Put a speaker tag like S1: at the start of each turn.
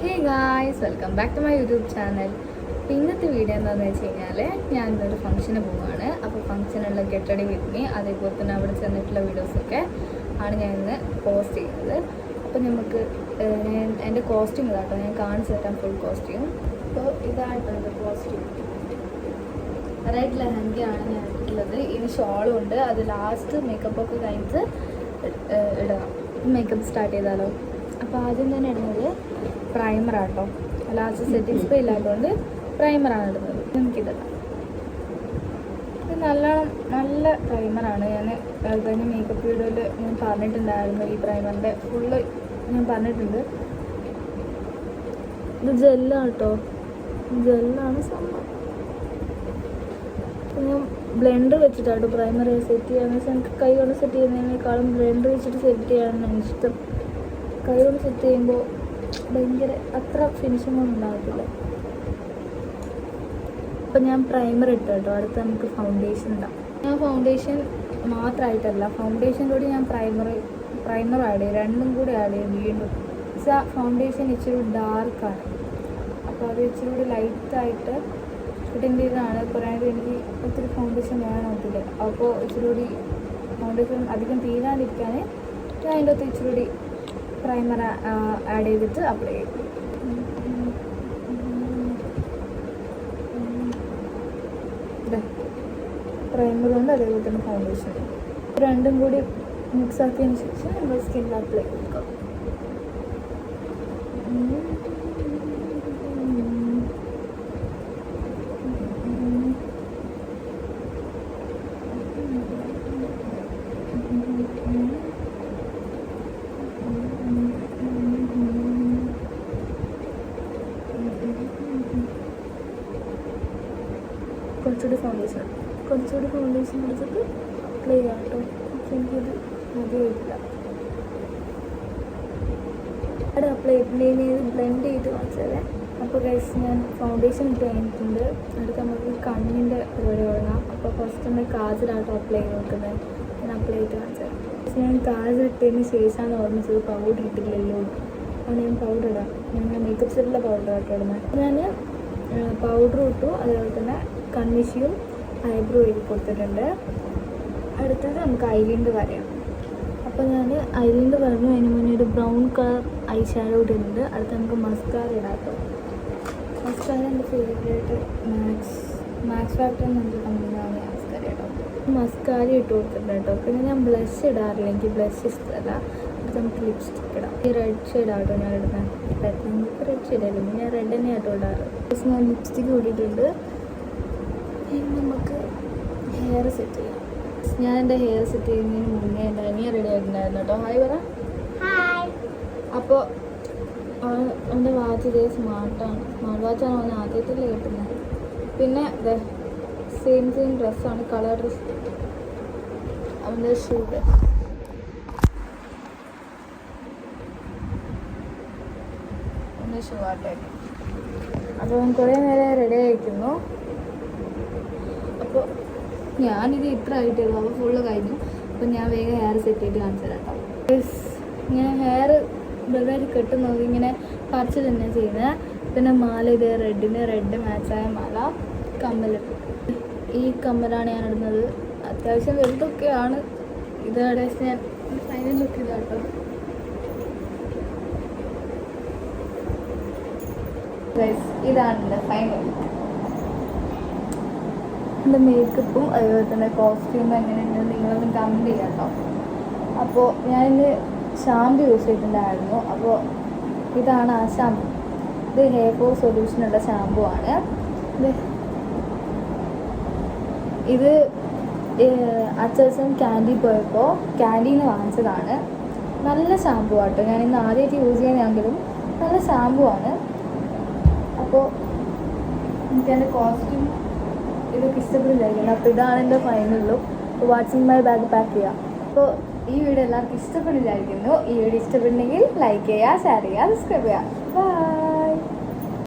S1: Hey guys, welcome back to my YouTube channel. അപ്പോൾ ഇന്നത്തെ video എന്താണെന്ന് വെച്ച് കഴിഞ്ഞാൽ ഞാൻ ഇന്നൊരു ഫംഗ്ഷന് പോവുകയാണ്. അപ്പോൾ ഫംഗ്ഷനുള്ള ഗെറ്റ് റെഡി വിത്ത് മീ, അതേപോലെ തന്നെ അവിടെ ചെന്നിട്ടുള്ള വീഡിയോസൊക്കെ ആണ് ഞാൻ ഇന്ന് പോസ്റ്റ് ചെയ്യുന്നത്. അപ്പോൾ നമുക്ക് എൻ്റെ കോസ്റ്റ്യൂം ഇതാട്ടോ, ഞാൻ കാണിച്ചു തരാം ഫുൾ കോസ്റ്റ്യൂം. അപ്പോൾ ഇതായിട്ടോ എൻ്റെ കോസ്റ്റ്യൂം. റെഡ് ലെഹങ്കയാണ് ഞാൻ ഇട്ടുള്ളത്. ഇനി ഷോളും ഉണ്ട്. അത് ലാസ്റ്റ് മേക്കപ്പൊക്കെ കഴിഞ്ഞിട്ട് ഇടണം. മേക്കപ്പ് സ്റ്റാർട്ട് ചെയ്താലോ? അപ്പോൾ ആദ്യം തന്നെ ഇടുന്നത് പ്രൈമറാട്ടോ. ലാസ്റ്റ് സെറ്റിംഗ് സ്പ്രേ ഇല്ലാത്തതുകൊണ്ട് പ്രൈമറാണ് ഇടുന്നത്. നമുക്കിതിടാം. ഇത് നല്ല പ്രൈമറാണ്. ഞാൻ കഴിഞ്ഞ മേക്കപ്പ് വീഡിയോയിൽ ഞാൻ പറഞ്ഞിട്ടുണ്ടായിരുന്നു. ഈ പ്രൈമറിൻ്റെ ഫുള്ള് ഞാൻ പറഞ്ഞിട്ടുണ്ട്. ഇത് ജെല്ലാട്ടോ, ജെല്ലാണ് സംഭവം. ഞാൻ ബ്ലെൻഡർ വെച്ചിട്ടാട്ടോ പ്രൈമർ സെറ്റ് ചെയ്യാന്ന് വെച്ചാൽ എനിക്ക് കൈ കൊണ്ട് സെറ്റ് ചെയ്യുന്നതിനേക്കാളും ബ്ലെൻഡർ വെച്ചിട്ട് സെറ്റ് ചെയ്യാനാണ് ഇഷ്ടം. കൈ കൊണ്ട് സെറ്റ് ചെയ്യുമ്പോൾ ഭയങ്കര അത്ര ഫിനിഷിംഗ് ഒന്നും ഉണ്ടാകത്തില്ല. അപ്പം ഞാൻ പ്രൈമർ ഇട്ടു കേട്ടോ. അടുത്ത് നമുക്ക് ഫൗണ്ടേഷൻ ഇടാം. ഞാൻ ഫൗണ്ടേഷൻ മാത്രമായിട്ടല്ല, ഫൗണ്ടേഷൻ്റെ കൂടി ഞാൻ പ്രൈമർ ആഡ് ചെയ്യും. രണ്ടും കൂടി ആഡ് ചെയ്യും വീണ്ടും. ഫൗണ്ടേഷൻ ഇച്ചിരി ഡാർക്കാണ്, അപ്പോൾ അത് ഇച്ചിരി കൂടി ലൈറ്റായിട്ട് ഇടേണ്ട ഇതാണ്. പറയാനായിട്ട് എനിക്ക് ഒത്തിരി ഫൗണ്ടേഷൻ വേണമത്തില്ല. അപ്പോൾ ഇച്ചിരി കൂടി ഫൗണ്ടേഷൻ അധികം തീരാതിരിക്കാൻ ഞാൻ അതിൻ്റെ അകത്ത് ഇച്ചിരി കൂടി പ്രൈമർ ആഡ് ചെയ്തിട്ട് അപ്ലൈ ചെയ്യും. പ്രൈമർ കൊണ്ട് അതേപോലെ തന്നെ ഫൗണ്ടേഷൻ രണ്ടും കൂടി മിക്സ് ആക്കിയതിന് ശേഷം നമ്മൾ സ്കിന്നിൽ അപ്ലൈ കൊടുക്കാം. കുറച്ചുകൂടി ഫൗണ്ടേഷൻ എടുത്തിട്ട് അപ്ലൈ ചെയ്യാം കേട്ടോ. എനിക്കത് മതിയായിട്ടില്ല. അവിടെ അപ്ലൈ ചെയ്ത് ബ്ലെൻഡ് ചെയ്ത് കാണിച്ചത്. അപ്പോൾ ഗൈസ്, ഞാൻ ഫൗണ്ടേഷൻ ഇട്ട് കഴിഞ്ഞിട്ടുണ്ട്. അടുത്ത് നമുക്ക് കണ്ണിൻ്റെ പരിപാടി തുടങ്ങാം. അപ്പോൾ ഫസ്റ്റ് നമ്മൾ കാജലാട്ടോ അപ്ലൈ ചെയ്ത് നോക്കുന്നത്. ഞാൻ അപ്ലൈ ചെയ്ത് കാണിച്ചത്. പക്ഷേ ഞാൻ കാജൽ ഇട്ടതിന് ശേഷമാണ് ഓർമ്മിച്ചത് പൗഡർ ഇട്ടില്ലല്ലോ. അതുകൊണ്ട് ഞാൻ പൗഡർ ഇടാം. ഞാൻ മേക്കപ്പ് സെറ്റിലെ പൗഡർ ആട്ടോ ഇടുന്നത്. ഞാൻ പൗഡർ ഇട്ടു, അതേപോലെ തന്നെ കൺമിഷിയും ഐബ്രോ എഴുതി കൊടുത്തിട്ടുണ്ട്. അടുത്തത് നമുക്ക് ഐലൈനർ വരയാം. അപ്പോൾ ഞാൻ ഐലൈനർ വരഞ്ഞു. അതിന് മുന്നേ ഒരു ബ്രൗൺ കളർ ഐ ഷാഡോ ഇടുന്നുണ്ട്. അടുത്ത് നമുക്ക് മസ്കാര ഇടാട്ടോ. മസ്കാര എൻ്റെ ഫേവറേറ്റ് മാക്സ് ഫാക്ടർ നമുക്ക് കമ്പനിയാണ് മസ്കാര ഇടാം. മസ്കാര ഇട്ട് കൊടുത്തിട്ടുണ്ട് കേട്ടോ. പിന്നെ ഞാൻ ബ്ലഷ് ഇടാറില്ല, എനിക്ക് ബ്ലഷ് ഇഷ്ടമല്ല. അടുത്ത് നമുക്ക് ലിപ്സ്റ്റിക്ക് ഇടാം. ഈ റെഡ് ഷെയ്ഡ് ആട്ടോ ഞാൻ ഇടുന്നത്. നമുക്ക് റെഡ് ഷെയ്ഡ് ആയിരുന്നു, ഞാൻ റെഡ് തന്നെ ആട്ടോ ഇടാറ്. ഞാൻ ലിപ്സ്റ്റിക്ക് കൂടിയിട്ടുണ്ട്. ഇനി നമുക്ക് ഹെയർ സെറ്റ് ചെയ്യാം. ഞാൻ എൻ്റെ ഹെയർ സെറ്റ് ചെയ്യുന്നതിന് മുന്നേ എൻ്റെ അനിയ റെഡി ആയിട്ടുണ്ടായിരുന്നു കേട്ടോ. ഹായ് പറ. അപ്പോൾ അവൻ്റെ വാച്ച് ഇതേ സ്മാർട്ട് വാച്ചാണ് അവൻ ആദ്യത്തിൽ കിട്ടുന്നത്. പിന്നെ സെയിം ഡ്രസ്സാണ്, കളർ ഡ്രസ്സ്. അവൻ്റെ ഷൂ ആട്ടെ. അപ്പോൾ അവൻ കുറേ നേരം റെഡി ആയിരിക്കുന്നു. അപ്പോൾ ഞാനിത് ഇത്ര ആയിട്ടുള്ളൂ. അപ്പോൾ ഫുള്ള് കഴിഞ്ഞു. അപ്പോൾ ഞാൻ വേഗം ഹെയർ സെറ്റ് ചെയ്ത് കാണിച്ചു തരാം കേട്ടോ. ഞാൻ ഹെയർ വെറുതെ കെട്ടുന്നത് ഇങ്ങനെ പറിച്ച് തന്നെ ചെയ്യുന്നത്. പിന്നെ മാല ഇത് റെഡ് മാച്ചായ മാല, കമ്മൽ. ഈ കമ്മലാണ് ഞാൻ ഇടുന്നത്. അത്യാവശ്യം വലുതൊക്കെയാണ്. ഇതോടെ ഞാൻ ഫൈനൽ ലുക്ക് ഇതാട്ടോ. ഇതാണ് ഫൈനൽ. എൻ്റെ മേക്കപ്പും അതുപോലെ തന്നെ കോസ്റ്റ്യൂമും എങ്ങനെയുണ്ടെന്ന് നിങ്ങളൊന്ന് കമൻറ്റ് ചെയ്യാം കേട്ടോ. അപ്പോൾ ഞാനിന്ന് ഷാമ്പു യൂസ് ചെയ്തിട്ടുണ്ടായിരുന്നു. അപ്പോൾ ഇതാണ് ആ ഷാമ്പു. ഇത് ഹെയർ ഫോൾ സൊല്യൂഷനുള്ള ഷാമ്പു ആണ്. ഇത് അച്ഛൻ ക്യാൻഡി പോയപ്പോൾ ക്യാൻഡീന്ന് വാങ്ങിച്ചതാണ്. നല്ല ഷാമ്പു ആട്ടോ. ഞാൻ ഇന്ന് ആദ്യമായിട്ട് യൂസ് ചെയ്യുന്നതെങ്കിലും നല്ല ഷാമ്പു ആണ്. അപ്പോൾ എനിക്ക് എൻ്റെ കോസ്റ്റ്യൂം ഇതൊക്കെ ഇഷ്ടപ്പെടില്ലായിരിക്കണം. അപ്പോൾ ഇതാണ് എൻ്റെ final look. What's in my bag pack ചെയ്യാം. അപ്പോൾ ഈ വീഡിയോ എല്ലാവർക്കും ഇഷ്ടപ്പെടില്ലായിരിക്കുന്നു. ഈ വീഡിയോ ഇഷ്ടപ്പെടുന്നെങ്കിൽ ലൈക്ക് ചെയ്യുക, ഷെയർ ചെയ്യുക, സബ്സ്ക്രൈബ് ചെയ്യുക. ബൈ.